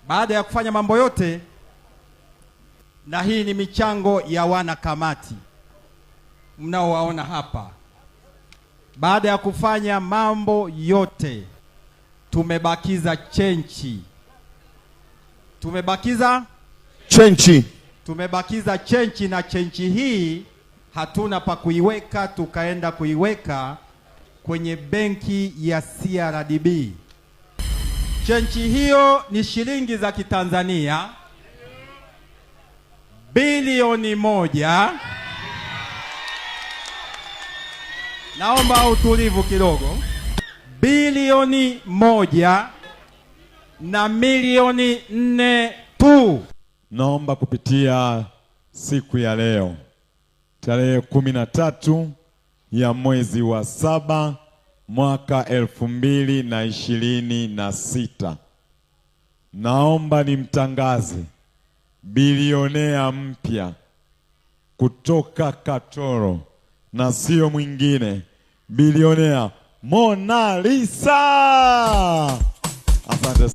Baada ya kufanya mambo yote, na hii ni michango ya wanakamati mnaowaona hapa. Baada ya kufanya mambo yote, tumebakiza chenchi. Tumebakiza chenchi, na chenchi hii hatuna pa kuiweka, tukaenda kuiweka kwenye benki ya CRDB. Chenchi hiyo ni shilingi za Kitanzania bilioni 1. Naomba utulivu kidogo. Bilioni 1 na milioni 4 tu. Naomba kupitia siku ya leo tarehe 13 ya mwezi wa 7 mwaka 2026, naomba nimtangaze bilionea mpya kutoka Katoro, na sio mwingine, bilionea Mona Lisa. Asante.